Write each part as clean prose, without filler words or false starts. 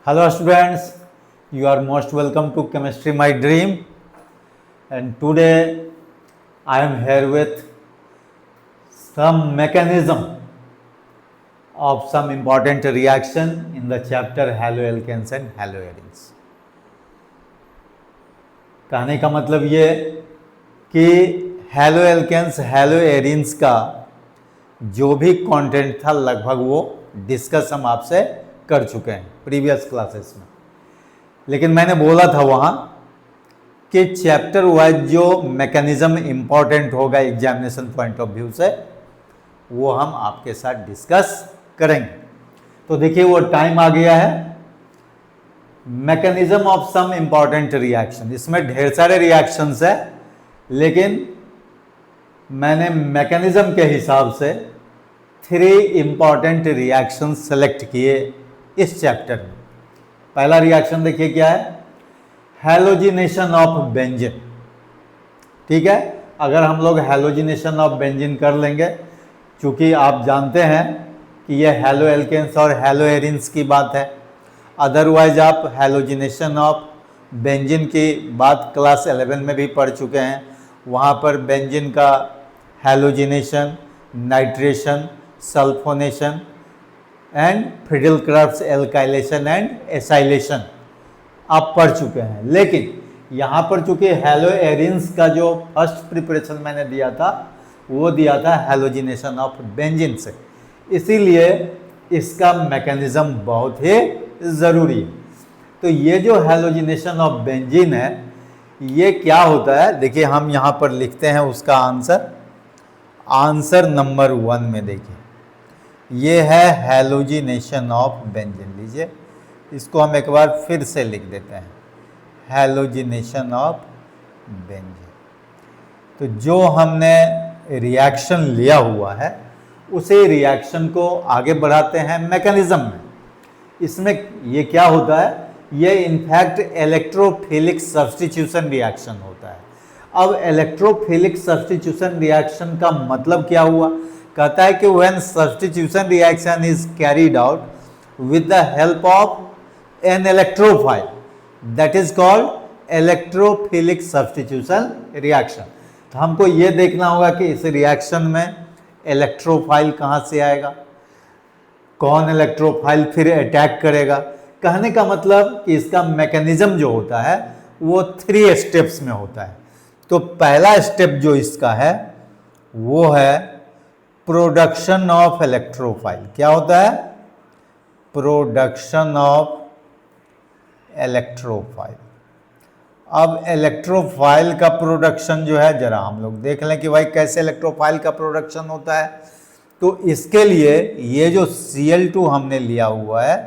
Hello students, you are most welcome to Chemistry My Dream, and today I am here with some mechanism of some important reaction in the chapter haloalkanes and haloarenes. कहने का मतलब ये कि haloalkanes haloarenes का जो भी content था लगभग वो डिस्कस हम आपसे कर चुके हैं प्रीवियस क्लासेस में, लेकिन मैंने बोला था वहाँ कि चैप्टर वाइज जो मैकेनिज्म इम्पॉर्टेंट होगा एग्जामिनेशन पॉइंट ऑफ व्यू से वो हम आपके साथ डिस्कस करेंगे। तो देखिए वो टाइम आ गया है mechanism of some important reaction. इसमें ढेर सारे रिएक्शंस है, लेकिन मैंने मैकेनिज्म के हिसाब से 3 इम्पॉर्टेंट रिएक्शन सेलेक्ट किए इस चैप्टर में। पहला रिएक्शन देखिए क्या है, हैलोजिनेशन ऑफ बेंजीन। ठीक है, अगर हम लोग हैलोजिनेशन ऑफ बेंजीन कर लेंगे, चूंकि आप जानते हैं कि ये हैलोएल्केन्स और हैलोएरिन्स की बात है, अदरवाइज आप हैलोजिनेशन ऑफ बेंजीन की बात क्लास 11 में भी पढ़ चुके हैं। वहाँ पर बेंजीन का halogenation, nitration, sulphonation and Friedel-crafts alkylation and acylation आप पढ़ चुके हैं। लेकिन यहाँ पर चूंकि हैलोएरिन्स का जो फर्स्ट प्रिपरेशन मैंने दिया था वो दिया था हैलोजिनेशन ऑफ बेंजीन से, इसीलिए इसका मैकेनिज्म बहुत ही ज़रूरी है। तो ये जो हैलोजिनेशन ऑफ बेंजीन है ये क्या होता है, देखिए हम यहाँ पर लिखते हैं उसका आंसर नंबर 1 में देखिए ये है हैलोजिनेशन ऑफ बेंजीन। लीजिए इसको हम एक बार फिर से लिख देते हैं, हैलोजिनेशन ऑफ बेंजीन। तो जो हमने रिएक्शन लिया हुआ है उसे रिएक्शन को आगे बढ़ाते हैं मैकेनिज्म में। इसमें ये क्या होता है, ये इनफैक्ट इलेक्ट्रोफिलिक सब्स्टिट्यूशन रिएक्शन होता है। अब इलेक्ट्रोफिलिक सब्स्टिट्यूशन रिएक्शन का मतलब क्या हुआ, कहता है कि when substitution reaction is carried out with the help of an electrophile, that is called electrophilic substitution reaction. तो हमको ये देखना होगा कि इस रिएक्शन में इलेक्ट्रोफाइल कहाँ से आएगा, कौन इलेक्ट्रोफाइल फिर अटैक करेगा। कहने का मतलब कि इसका मैकेनिज्म जो होता है वो 3 स्टेप्स में होता है। तो पहला स्टेप जो इसका है वो है प्रोडक्शन ऑफ इलेक्ट्रोफाइल। क्या होता है, प्रोडक्शन ऑफ इलेक्ट्रोफाइल। अब इलेक्ट्रोफाइल का प्रोडक्शन जो है जरा हम लोग देख लें कि भाई कैसे इलेक्ट्रोफाइल का प्रोडक्शन होता है। तो इसके लिए ये जो Cl2 हमने लिया हुआ है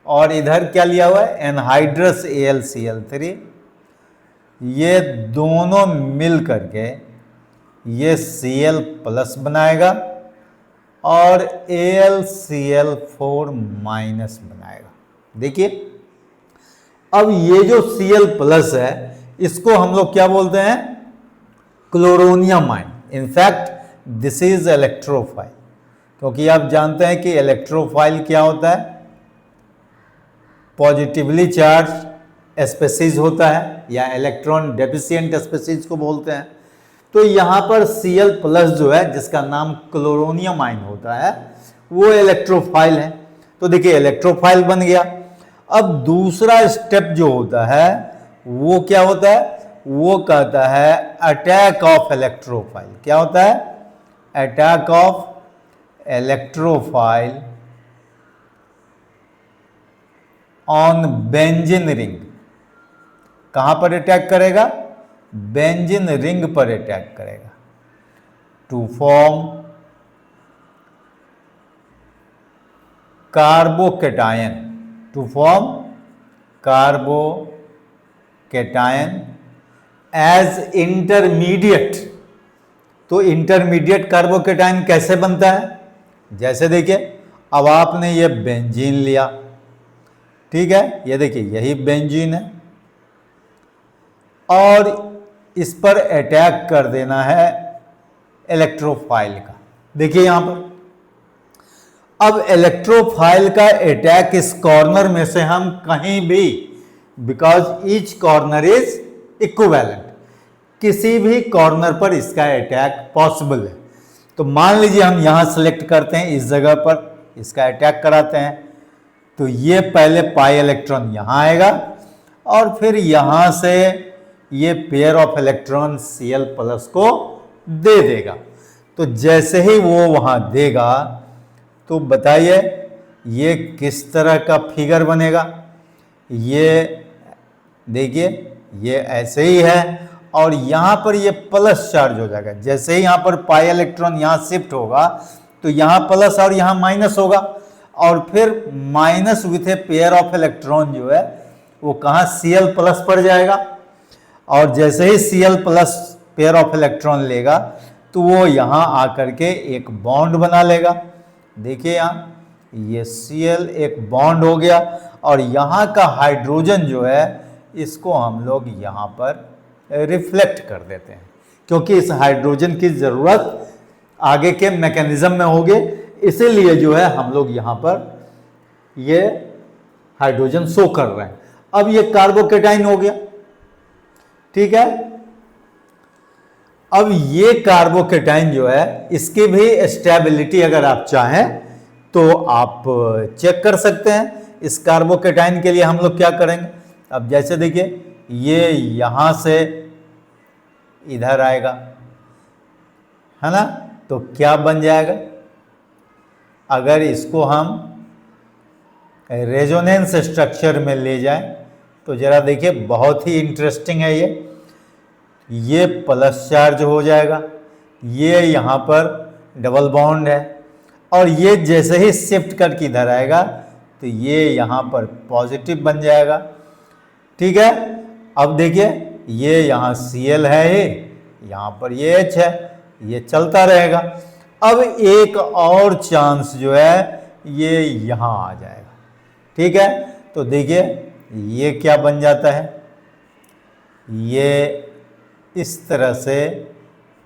और इधर क्या लिया हुआ है, एनहाइड्रस AlCl3, ये दोनों मिल करके ये Cl प्लस बनाएगा और AlCl4 माइनस बनाएगा। देखिए अब ये जो Cl प्लस है इसको हम लोग क्या बोलते हैं, chloronium ion. In fact this is electrophile, क्योंकि आप जानते हैं कि इलेक्ट्रोफाइल क्या होता है, पॉजिटिवली चार्ज स्पेसीज होता है या इलेक्ट्रॉन डेफिशिएंट स्पेसीज को बोलते हैं। तो यहाँ पर Cl प्लस जो है जिसका नाम क्लोरोनियम आयन होता है वो इलेक्ट्रोफाइल है। तो देखिए इलेक्ट्रोफाइल बन गया। अब दूसरा स्टेप जो होता है वो क्या होता है, वो कहता है अटैक ऑफ इलेक्ट्रोफाइल। क्या होता है, attack of electrophile on benzene ring. कहां पर अटैक करेगा, बेंजीन रिंग पर अटैक करेगा to form carbocation, to form carbocation as intermediate. तो इंटरमीडिएट कार्बोकेटायन कैसे बनता है, जैसे देखिए अब आपने ये बेंजीन लिया, ठीक है, ये देखिए यही बेंजीन है और इस पर अटैक कर देना है इलेक्ट्रोफाइल का। देखिए यहां पर अब इलेक्ट्रोफाइल का अटैक इस कॉर्नर में से हम कहीं भी, because each corner is equivalent, किसी भी कॉर्नर पर इसका अटैक पॉसिबल है। तो मान लीजिए हम यहां सेलेक्ट करते हैं, इस जगह पर इसका अटैक कराते हैं, तो ये पहले पाई इलेक्ट्रॉन यहां आएगा और फिर यहां से ये pair of electron Cl plus को दे देगा। तो जैसे ही वो वहां देगा तो बताइए ये किस तरह का फिगर बनेगा। ये देखिए ये ऐसे ही है और यहां पर ये प्लस चार्ज हो जाएगा। जैसे ही यहां पर पाई इलेक्ट्रॉन यहां शिफ्ट होगा तो यहां प्लस और यहां माइनस होगा और फिर minus with a pair of electron जो है वो कहां Cl प्लस पर जाएगा और जैसे ही Cl plus pair of electron लेगा तो वो यहां आकर के एक बॉन्ड बना लेगा। देखिए यहां ये Cl एक बॉन्ड हो गया और यहां का हाइड्रोजन जो है इसको हम लोग यहां पर रिफ्लेक्ट कर देते हैं, क्योंकि इस हाइड्रोजन की जरूरत आगे के मैकेनिज्म में होगी, इसीलिए जो है हम लोग यहां पर ये हाइड्रोजन शो कर रहे हैं। अब ये कार्बोकेटाइन हो गया, ठीक है। अब ये कार्बोकेटाइन जो है इसकी भी स्टेबिलिटी अगर आप चाहें तो आप चेक कर सकते हैं। इस कार्बोकेटाइन के लिए हम लोग क्या करेंगे, अब जैसे देखिए ये यहां से इधर आएगा, है ना, तो क्या बन जाएगा, अगर इसको हम रेजोनेंस स्ट्रक्चर में ले जाएं तो जरा देखिए बहुत ही इंटरेस्टिंग है। ये प्लस चार्ज हो जाएगा, ये यहाँ पर डबल बॉन्ड है और ये जैसे ही शिफ्ट करके इधर आएगा तो ये यहाँ पर पॉजिटिव बन जाएगा, ठीक है। अब देखिए ये यहाँ Cl है, यहाँ पर ये H है, ये चलता रहेगा। अब एक और चांस जो है ये यहाँ आ जाएगा, ठीक है। तो देखिए ये क्या बन जाता है, ये इस तरह से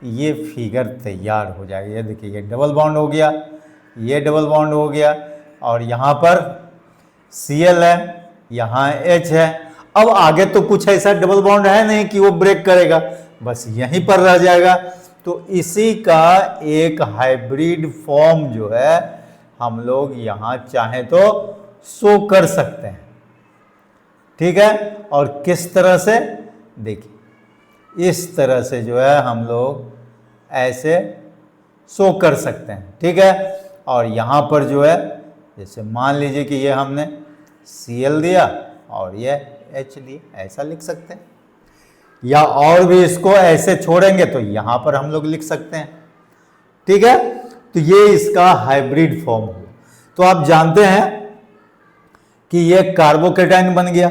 ये फिगर तैयार हो जाएगा। ये देखिए ये डबल बॉन्ड हो गया, ये डबल बॉन्ड हो गया और यहाँ पर Cl है, यहाँ H है। अब आगे तो कुछ ऐसा डबल बॉन्ड है नहीं कि वो ब्रेक करेगा, बस यहीं पर रह जाएगा। तो इसी का एक हाइब्रिड फॉर्म जो है हम लोग यहाँ चाहे तो शो कर सकते हैं, ठीक है। और किस तरह से, देखिए इस तरह से जो है हम लोग ऐसे शो कर सकते हैं, ठीक है। और यहाँ पर जो है जैसे मान लीजिए कि ये हमने Cl दिया और ये H दिया, ऐसा लिख सकते हैं, या और भी इसको ऐसे छोड़ेंगे तो यहाँ पर हम लोग लिख सकते हैं, ठीक है। तो ये इसका हाइब्रिड फॉर्म हुआ। तो आप जानते हैं कि ये कार्बोकेटाइन बन गया।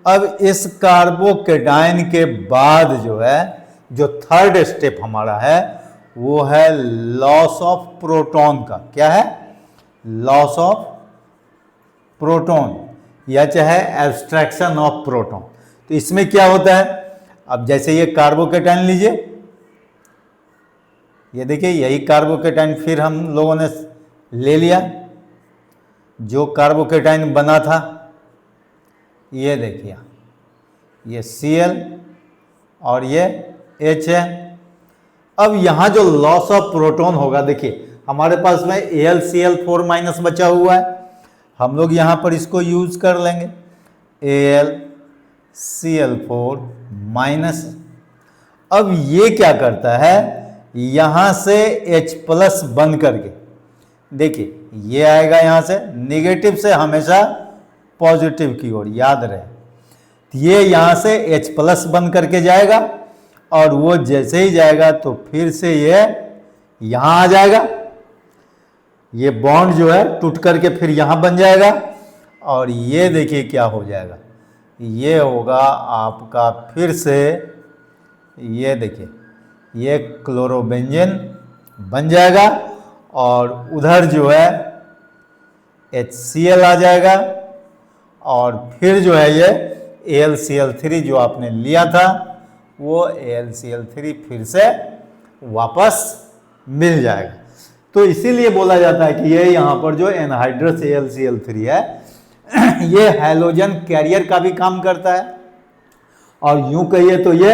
अब इस कार्बोकेटाइन के बाद जो है जो थर्ड स्टेप हमारा है वो है लॉस ऑफ प्रोटॉन का। क्या है, लॉस ऑफ प्रोटॉन या चाहे एब्स्ट्रैक्शन ऑफ प्रोटॉन। तो इसमें क्या होता है, अब जैसे ये कार्बोकेटाइन लीजिए, ये देखिए यही कार्बोकेटाइन फिर हम लोगों ने ले लिया जो कार्बोकेटाइन बना था, ये देखिए ये Cl और ये H है। अब यहाँ जो लॉस ऑफ प्रोटॉन होगा, देखिए हमारे पास में AlCl4 माइनस बचा हुआ है, हम लोग यहाँ पर इसको यूज कर लेंगे AlCl4 माइनस। अब ये क्या करता है, यहाँ से H प्लस बन करके, देखिए ये आएगा यहाँ से नेगेटिव से हमेशा पॉजिटिव की ओर, याद रहे। ये यहाँ से H प्लस बन करके जाएगा और वो जैसे ही जाएगा तो फिर से ये यहाँ आ जाएगा, ये बॉन्ड जो है टूट करके फिर यहाँ बन जाएगा और ये देखिए क्या हो जाएगा, ये होगा आपका फिर से, ये देखिए ये क्लोरोबेंजीन बन जाएगा और उधर जो है HCl आ जाएगा और फिर जो है ये AlCl3 जो आपने लिया था वो AlCl3 फिर से वापस मिल जाएगा। तो इसीलिए बोला जाता है कि ये यहाँ पर जो एनहाइड्रस AlCl3 है ये हैलोजन कैरियर का भी काम करता है, और यूं कहिए तो ये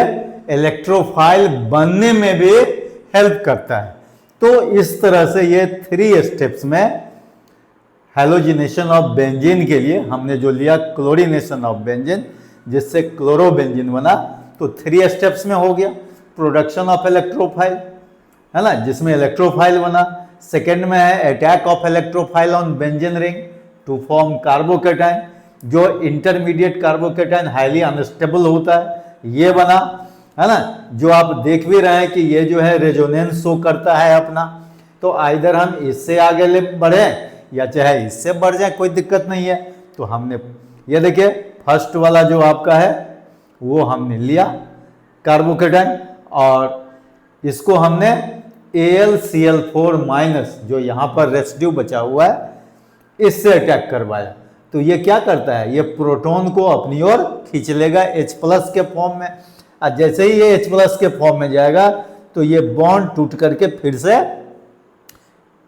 इलेक्ट्रोफाइल बनने में भी हेल्प करता है। तो इस तरह से ये 3 स्टेप्स में हैलोजिनेशन ऑफ बेंजीन के लिए हमने जो लिया क्लोरीनेशन ऑफ बेंजीन, जिससे क्लोरोबेंजीन बना, तो 3 स्टेप्स में हो गया। प्रोडक्शन ऑफ इलेक्ट्रोफाइल है ना, जिसमें इलेक्ट्रोफाइल बना। सेकेंड में है attack of electrophile on benzene ring to form carbocation, जो इंटरमीडिएट कार्बोकेटाइन हाईली अनस्टेबल होता है, ये बना, है ना। जो आप देख भी रहे हैं कि ये जो है रेजोनेंस शो करता है अपना, तो आइदर हम इससे आगे बढ़े या चाहे इससे बढ़ जाए, कोई दिक्कत नहीं है। तो हमने ये देखिए फर्स्ट वाला जो आपका है वो हमने लिया कार्बोकेटाइन, और इसको हमने AlCl4 माइनस, जो यहाँ पर रेसिड्यू बचा हुआ है, इससे अटैक करवाया। तो ये क्या करता है, ये प्रोटॉन को अपनी ओर खींच लेगा H+ के फॉर्म में, और जैसे ही ये H+ के फॉर्म में जाएगा तो ये बॉन्ड टूट करके फिर से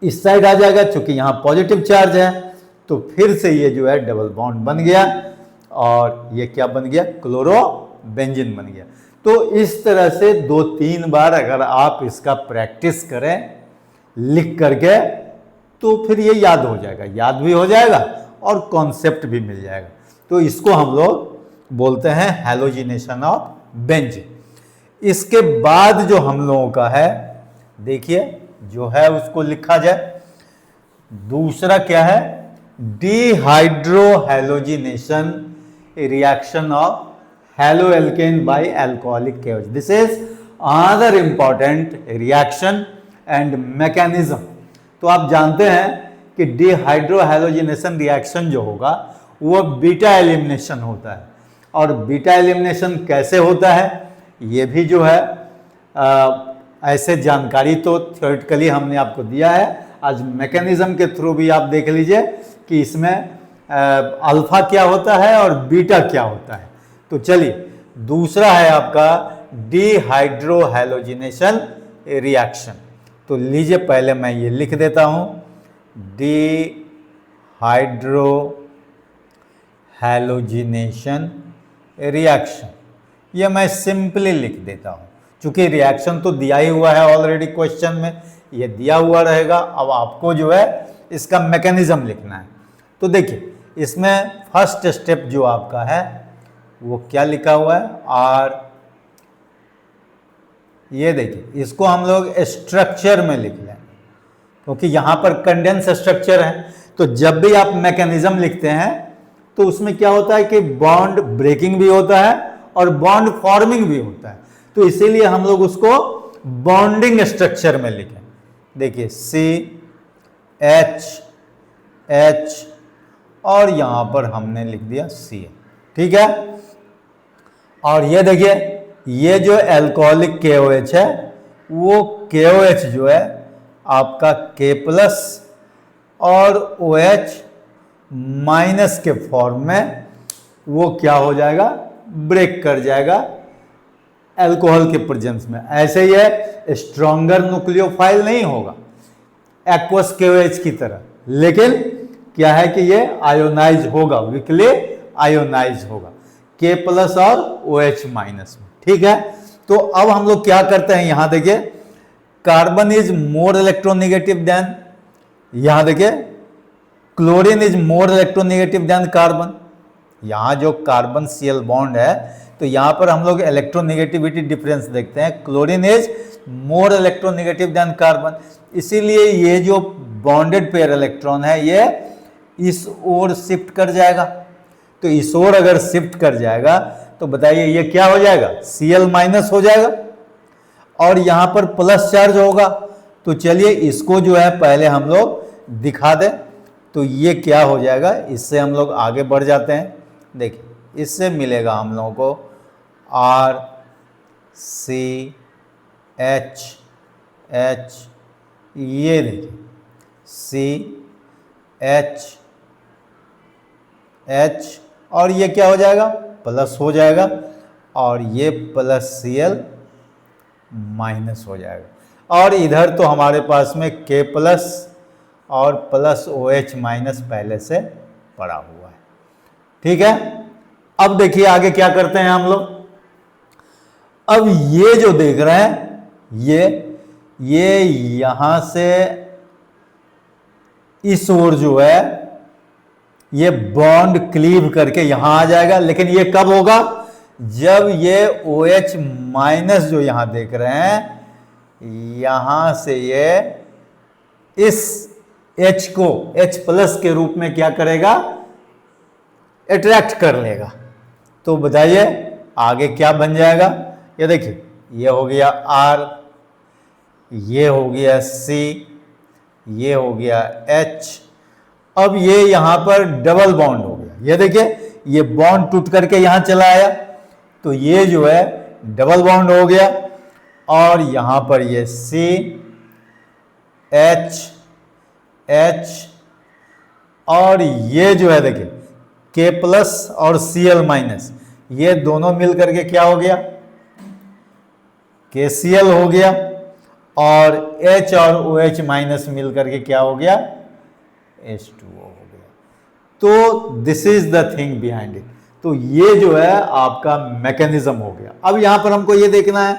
इस साइड आ जाएगा, क्योंकि यहाँ पॉजिटिव चार्ज है। तो फिर से ये जो है डबल बॉन्ड बन गया, और ये क्या बन गया, क्लोरोबेंजीन बन गया। तो इस तरह से 2-3 बार अगर आप इसका प्रैक्टिस करें लिख करके, तो फिर ये याद हो जाएगा, याद भी हो जाएगा और कॉन्सेप्ट भी मिल जाएगा। तो इसको हम लोग बोलते हैं हैलोजिनेशन ऑफ बेंजीन। इसके बाद जो हम लोगों का है, देखिए जो है उसको लिखा जाए। दूसरा क्या है, dehydrohalogenation reaction of haloalkane by alcoholic KOH. This is another important reaction and mechanism. तो आप जानते हैं कि डिहाइड्रोहैलोजिनेशन रिएक्शन जो होगा वो बीटा एलिमिनेशन होता है, और बीटा एलिमिनेशन कैसे होता है ये भी जो है ऐसे जानकारी तो थ्योरेटिकली हमने आपको दिया है। आज मैकेनिज्म के थ्रू भी आप देख लीजिए कि इसमें अल्फा क्या होता है और बीटा क्या होता है। तो चलिए दूसरा है आपका डिहाइड्रोहैलोजिनेशन रिएक्शन। तो लीजिए पहले मैं ये लिख देता हूं, डिहाइड्रोहैलोजिनेशन रिएक्शन। ये मैं सिंपली लिख देता हूं, क्योंकि रिएक्शन तो दिया ही हुआ है ऑलरेडी क्वेश्चन में, ये दिया हुआ रहेगा। अब आपको जो है इसका मैकेनिज्म लिखना है। तो देखिए इसमें फर्स्ट स्टेप जो आपका है वो क्या लिखा हुआ है, और ये देखिए इसको हम लोग स्ट्रक्चर में लिख लें, क्योंकि यहां पर कंडेंस स्ट्रक्चर है। तो जब भी आप मैकेनिज्म लिखते हैं तो उसमें क्या होता है कि बॉन्ड ब्रेकिंग भी होता है और बॉन्ड फॉर्मिंग भी होता है। तो इसीलिए हम लोग उसको बॉन्डिंग स्ट्रक्चर में लिखें। देखिए CH और यहां पर हमने लिख दिया Cl, ठीक है। और ये देखिए ये जो एल्कोहलिक KOH है वो KOH जो है आपका K+ और OH- के फॉर्म में वो क्या हो जाएगा, ब्रेक कर जाएगा अल्कोहल के प्रेजेंस में। ऐसे ही है स्ट्रॉन्गर न्यूक्लियोफाइल नहीं होगा एक्वस KOH की तरह, लेकिन क्या है कि ये आयोनाइज होगा, वीकली आयोनाइज होगा K+ और OH- में, ठीक है। तो अब हम लोग क्या करते हैं, यहां देखिए carbon is more electronegative than, यहां देखिए chlorine is more electronegative than carbon. यहां जो कार्बन Cl बॉन्ड है तो यहां पर हम लोग इलेक्ट्रोनेगेटिविटी डिफरेंस देखते हैं, chlorine is more electronegative than carbon. इसीलिए ये जो बॉन्डेड पेयर इलेक्ट्रॉन है ये इस ओर शिफ्ट कर जाएगा। तो इस ओर अगर शिफ्ट कर जाएगा तो बताइए ये क्या हो जाएगा, Cl- हो जाएगा, और यहां पर प्लस चार्ज होगा। तो चलिए इसको जो है पहले हम लोग दिखा दें। तो ये क्या हो जाएगा, इससे हम लोग आगे बढ़ जाते हैं। देखिए इससे मिलेगा हम लोगों को RCH, ये देखिए CH, और ये क्या हो जाएगा, प्लस हो जाएगा, और ये प्लस Cl- हो जाएगा। और इधर तो हमारे पास में K प्लस और प्लस OH माइनस पहले से पड़ा हुआ है। ठीक है, अब देखिए आगे क्या करते हैं हम लोग। अब ये जो देख रहे हैं ये यहां से इस ओर जो है ये बॉन्ड क्लीव करके यहां आ जाएगा, लेकिन ये कब होगा, जब ये OH माइनस जो यहां देख रहे हैं यहां से ये इस H को H प्लस के रूप में क्या करेगा, अट्रैक्ट कर लेगा। तो बताइए आगे क्या बन जाएगा। ये देखिए ये हो गया R, ये हो गया C, ये हो गया H। अब ये यहां पर डबल बॉन्ड हो गया। ये देखिए ये बॉन्ड टूट करके यहां चला आया, तो ये जो है डबल बॉन्ड हो गया। और यहां पर ये C H H और ये जो है देखिए K प्लस और Cl माइनस, ये दोनों मिल करके क्या हो गया, KCl हो गया। और H और OH माइनस मिल करके क्या हो गया, H2O हो गया। तो this is the thing behind it. तो ये जो है आपका मैकेनिज्म हो गया। अब यहां पर हमको ये देखना है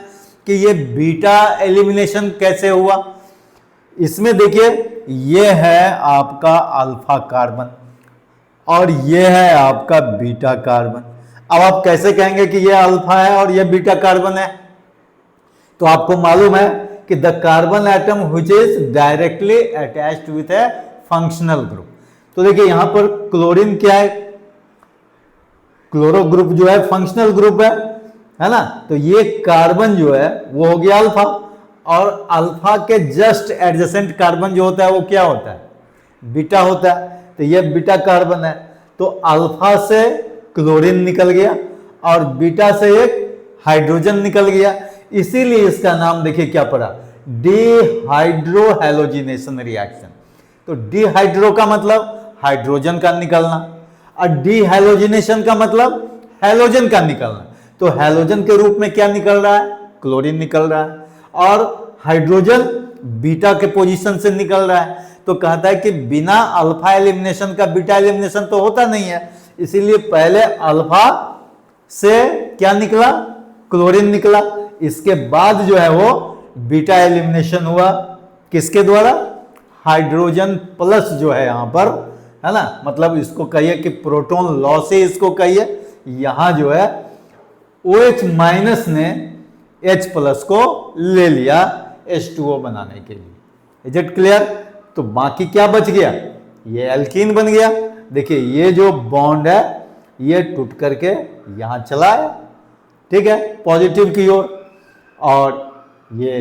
कि ये बीटा एलिमिनेशन कैसे हुआ। इसमें देखिए ये है आपका अल्फा कार्बन और ये है आपका बीटा कार्बन। अब आप कैसे कहेंगे कि ये अल्फा है और ये बीटा कार्बन है। तो आपको मालूम है कि the carbon atom which is directly attached with A functional group. तो देखिए यहां पर क्लोरीन क्या है, क्लोरो ग्रुप जो है फंक्शनल ग्रुप है ना। तो ये कार्बन जो है वो हो गया अल्फा, और अल्फा के जस्ट एडजेसेंट कार्बन जो होता है वो क्या होता है, बीटा होता है। तो ये बीटा कार्बन है। तो अल्फा से क्लोरीन निकल गया और बीटा से एक हाइड्रोजन निकल गया, इसीलिए इसका नाम देखिए क्या पड़ा, डिहाइड्रोहैलोजिनेशन रिएक्शन। तो डिहाइड्रो का मतलब हाइड्रोजन का निकलना और डिहाइलोजिनेशन का मतलब हैलोजन का निकलना। तो हैलोजन के रूप में क्या निकल रहा है, क्लोरीन निकल रहा है, और हाइड्रोजन बीटा के पोजीशन से निकल रहा है। तो कहता है कि बिना अल्फा एलिमिनेशन का बीटा एलिमिनेशन तो होता नहीं है, इसीलिए पहले अल्फा से क्या निकला, क्लोरीन निकला, इसके बाद जो है वो बीटा एलिमिनेशन हुआ किसके द्वारा, हाइड्रोजन प्लस जो है यहां पर, है ना। मतलब इसको कहिए कि प्रोटॉन लॉस से इसको कहिए। यहां जो है OH माइनस ने H प्लस को ले लिया H2O बनाने के लिए। Is it clear. तो बाकी क्या बच गया, ये एल्कीन बन गया। देखिए ये जो बॉन्ड है ये टूट करके यहां चला है, ठीक है, पॉजिटिव की ओर, और ये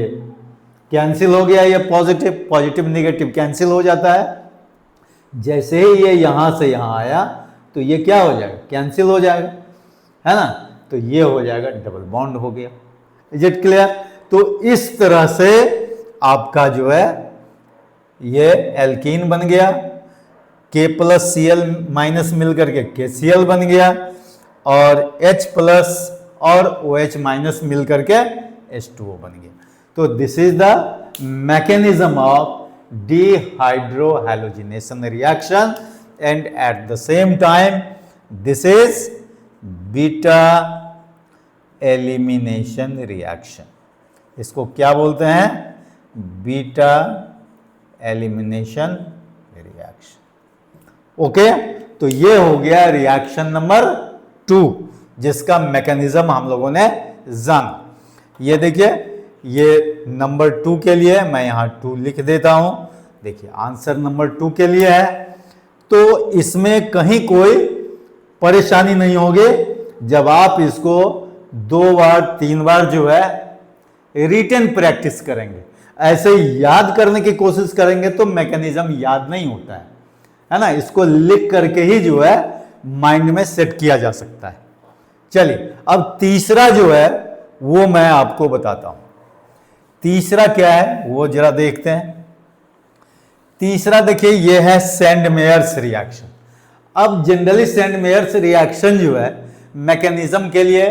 कैंसिल हो गया, ये पॉजिटिव, पॉजिटिव निगेटिव कैंसिल हो जाता है। जैसे ही ये यहां से यहां आया तो ये क्या हो जाएगा, कैंसिल हो जाएगा, है ना। तो ये हो जाएगा डबल बॉन्ड हो गया। Is it clear. तो इस तरह से आपका जो है ये एल्कीन बन गया, K प्लस Cl माइनस मिल करके KCl बन गया, और H प्लस और OH माइनस मिल करके H2O बन गया। तो this is the mechanism of dehydrohalogenation reaction, and at the same time this is beta elimination reaction. इसको क्या बोलते हैं, बीटा एलिमिनेशन रिएक्शन। ओके, तो ये हो गया रिएक्शन नंबर 2 जिसका मैकेनिज्म हम लोगों ने जाना। ये देखिए ये नंबर 2 के लिए मैं यहां 2 लिख देता हूं। देखिए आंसर नंबर 2 के लिए है, तो इसमें कहीं कोई परेशानी नहीं होगी जब आप इसको 2 बार 3 बार जो है रिटन प्रैक्टिस करेंगे। ऐसे याद करने की कोशिश करेंगे तो मैकेनिज्म याद नहीं होता है ना। इसको लिख करके ही जो है माइंड में सेट किया जा सकता है। चलिए अब तीसरा जो है वो मैं आपको बताता हूं। तीसरा क्या है वो जरा देखते हैं। तीसरा देखिए ये है सेंड मेयर्स रिएक्शन। अब जनरली सेंड मेयर्स रिएक्शन जो है मैकेनिज्म के लिए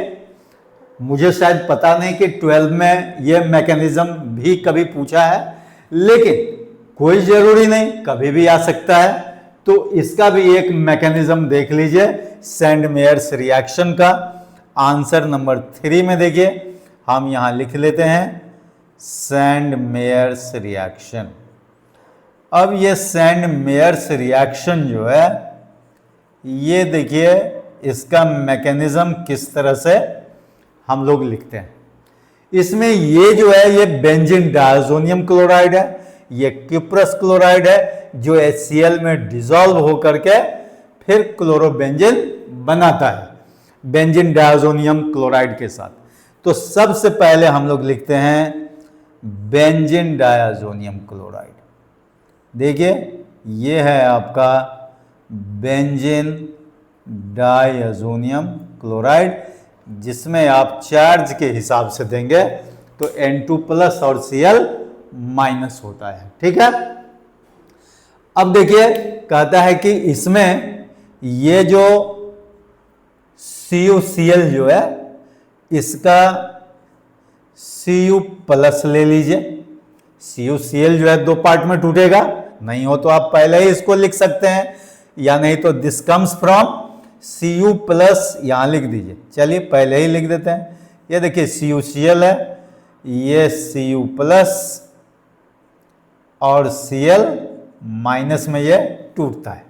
मुझे शायद पता नहीं कि 12 में ये मैकेनिज्म भी कभी पूछा है, लेकिन कोई जरूरी नहीं, कभी भी आ सकता है। तो इसका भी एक मैकेनिज्म देख लीजिए सैंड मेयर्स रिएक्शन का। आंसर नंबर 3 में देखिए, हम यहां लिख लेते हैं सैंड मेयर्स रिएक्शन। अब ये सैंड मेयर्स रिएक्शन जो है, ये देखिए इसका मैकेनिज्म किस तरह से हम लोग लिखते हैं। इसमें ये जो है ये बेंजीन डायज़ोनियम क्लोराइड है, ये क्यूप्रस क्लोराइड है जो HCl में डिसॉल्व होकर के फिर क्लोरोबेंजीन बनाता है बेंजीन डायज़ोनियम क्लोराइड के साथ। तो सबसे पहले हम लोग लिखते हैं बेंजीन डायज़ोनियम क्लोराइड। देखिए ये है आपका बेंजीन डायज़ोनियम क्लोराइड, जिसमें आप चार्ज के हिसाब से देंगे तो N2+ और Cl- होता है। ठीक है, अब देखिए कहता है कि इसमें ये जो CuCl जो है इसका Cu+ ले लीजिए। CuCl जो है 2 पार्ट में टूटेगा, नहीं हो तो आप पहले ही इसको लिख सकते हैं, या नहीं तो दिस कम्स फ्रॉम Cu+ यहां लिख दीजिए। चलिए पहले ही लिख देते हैं। ये देखिए CuCl है, ये Cu+ और Cl- में ये टूटता है।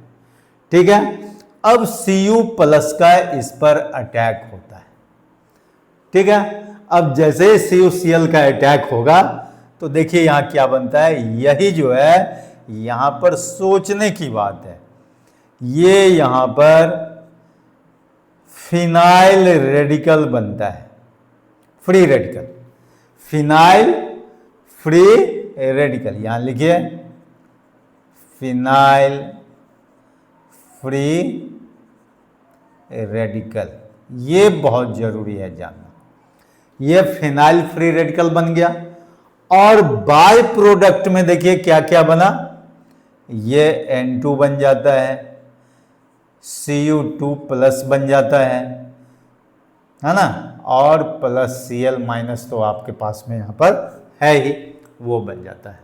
ठीक है, अब Cu+ का इस पर अटैक होता है। ठीक है, अब जैसे ही CuCl का अटैक होगा तो देखिए यहां क्या बनता है। यही जो है यहां पर सोचने की बात है, ये यहां पर फिनाइल रेडिकल बनता है, free radical, phenyl free radical. यहां लिखिए फिनाइल फ्री रेडिकल, ये बहुत जरूरी है जानना। ये फिनाइल फ्री रेडिकल बन गया, और बाय प्रोडक्ट में देखिए क्या क्या बना। ये N2 बन जाता है, Cu2+ बन जाता है ना, और प्लस Cl- तो आपके पास में यहां पर है ही, वो बन जाता है।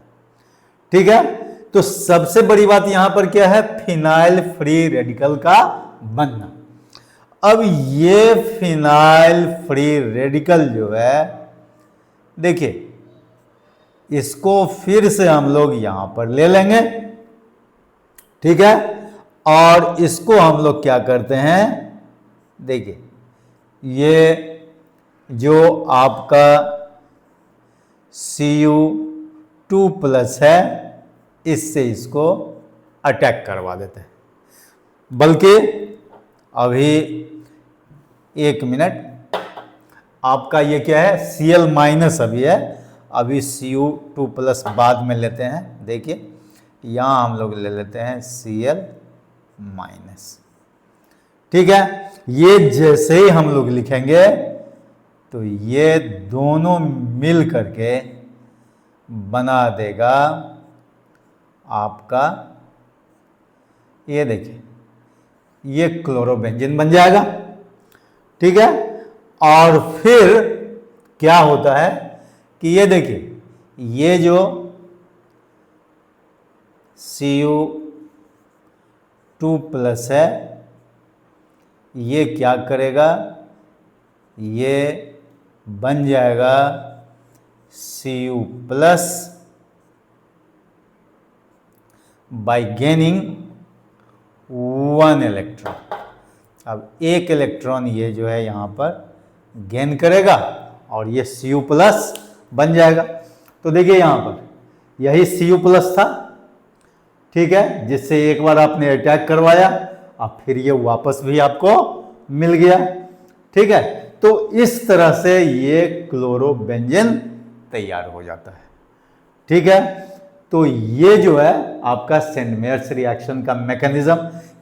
ठीक है, तो सबसे बड़ी बात यहां पर क्या है, फिनाइल फ्री रेडिकल का बनना। अब ये फिनाइल फ्री रेडिकल जो है, देखिए इसको फिर से हम लोग यहां पर ले लेंगे। ठीक है, और इसको हम लोग क्या करते हैं, देखिए ये जो आपका Cu2+ है, इससे इसको अटैक करवा देते हैं। बल्कि अभी 1 मिनट, आपका ये क्या है, Cl- अभी है, अभी Cu2+ बाद में लेते हैं। देखिए यहां हम लोग ले लेते हैं Cl-। ठीक है, ये जैसे ही हम लोग लिखेंगे तो ये दोनों मिल करके बना देगा आपका, ये देखिए ये क्लोरोबेंजीन बन जाएगा। ठीक है, और फिर क्या होता है कि ये देखिए ये जो Cu2+ है, ये क्या करेगा, ये बन जाएगा Cu+ बाय गेनिंग 1 इलेक्ट्रॉन। अब 1 इलेक्ट्रॉन ये जो है यहां पर गेन करेगा और ये Cu+ बन जाएगा। तो देखिए यहां पर यही Cu+ था, ठीक है, जिससे एक बार आपने अटैक करवाया, अब फिर ये वापस भी आपको मिल गया। ठीक है, तो इस तरह से ये क्लोरोबेंजीन तैयार हो जाता है। ठीक है, तो ये जो है आपका सैंड मेयर्स रिएक्शन का मैकेनिज्म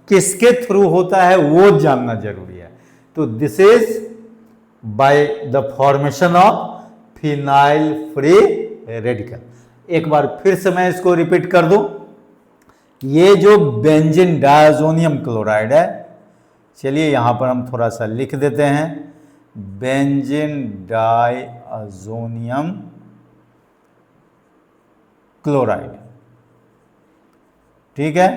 किसके थ्रू होता है वो जानना जरूरी है। तो this is by the formation of phenyl free radical. एक बार फिर से मैं इसको रिपीट कर दूं, ये जो बेंजीन डायज़ोनियम क्लोराइड है, चलिए यहां पर हम थोड़ा सा लिख देते हैं, बेंजीन डाइअज़ोनियम क्लोराइड। ठीक है,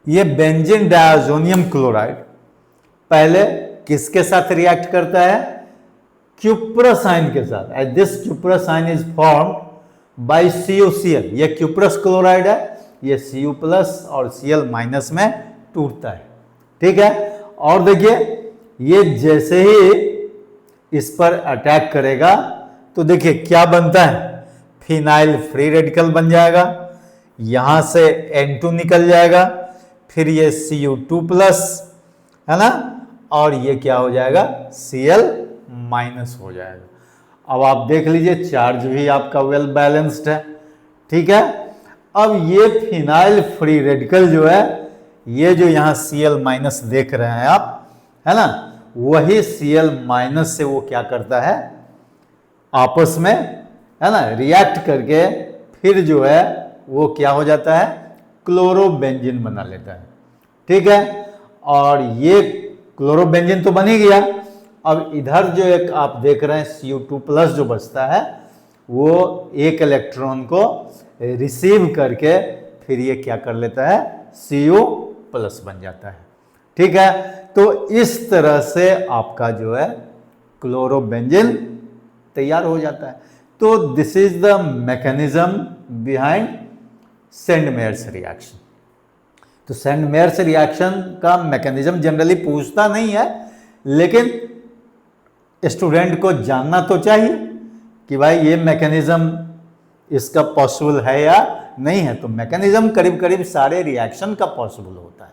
ये बेंजीन डाइअज़ोनियम क्लोराइड पहले किसके साथ रिएक्ट करता है? क्यूप्रस आयन के साथ। And this cuprous ion is formed by CuCl। ये क्यूप्रस क्लोराइड है, ये Cu प्लस और Cl माइनस में टूटता है। ठीक है, और देखिए ये जैसे ही इस पर अटैक करेगा तो देखिए क्या बनता है, फिनाइल फ्री रेडिकल बन जाएगा, यहां से N2 निकल जाएगा, फिर ये Cu2 प्लस है ना, और ये क्या हो जाएगा, Cl माइनस हो जाएगा। अब आप देख लीजिए चार्ज भी आपका वेल बैलेंस्ड है। ठीक है, अब ये फिनाइल फ्री रेडिकल जो है, ये जो यहाँ Cl माइनस देख रहे हैं आप, है ना, वही Cl माइनस से वो क्या करता है, आपस में है ना रिएक्ट करके फिर जो है वो क्या हो जाता है, क्लोरोबेंजीन बना लेता है। ठीक है, और ये क्लोरोबेंजीन तो बन ही गया। अब इधर जो एक आप देख रहे हैं Cu2 प्लस जो बचता है, वो एक इलेक्ट्रॉन को रिसीव करके फिर ये क्या कर लेता है, Cu प्लस बन जाता है। ठीक है, तो इस तरह से आपका जो है क्लोरोबेंजीन तैयार हो जाता है। तो this is the mechanism behind send-Myers reaction. तो सेंड-मेयर्स रिएक्शन का मैकेनिज्म जनरली पूछता नहीं है, लेकिन स्टूडेंट को जानना तो चाहिए कि भाई ये मैकेनिज्म इसका पॉसिबल है या नहीं है। तो मैकेनिज्म करीब करीब सारे रिएक्शन का पॉसिबल होता है।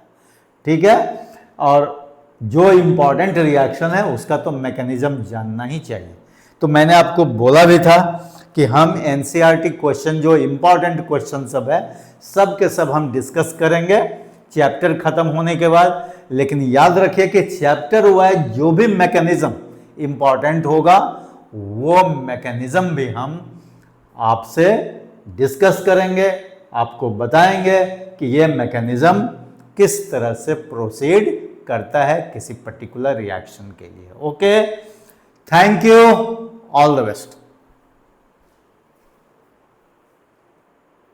ठीक है, और जो इंपॉर्टेंट रिएक्शन है उसका तो मैकेनिज्म जानना ही चाहिए। तो मैंने आपको बोला भी था कि हम NCERT क्वेश्चन जो इंपॉर्टेंट क्वेश्चन सब है, सब के सब हम डिस्कस करेंगे चैप्टर खत्म होने के बाद। लेकिन याद रखिए कि चैप्टर वाइज जो भी मैकेनिज्म इंपॉर्टेंट होगा वो मैकेनिज्म भी हम आपसे डिस्कस करेंगे, आपको बताएंगे कि ये मैकेनिज्म किस तरह से प्रोसीड करता है किसी पर्टिकुलर रिएक्शन के लिए। Okay, thank you, all the best.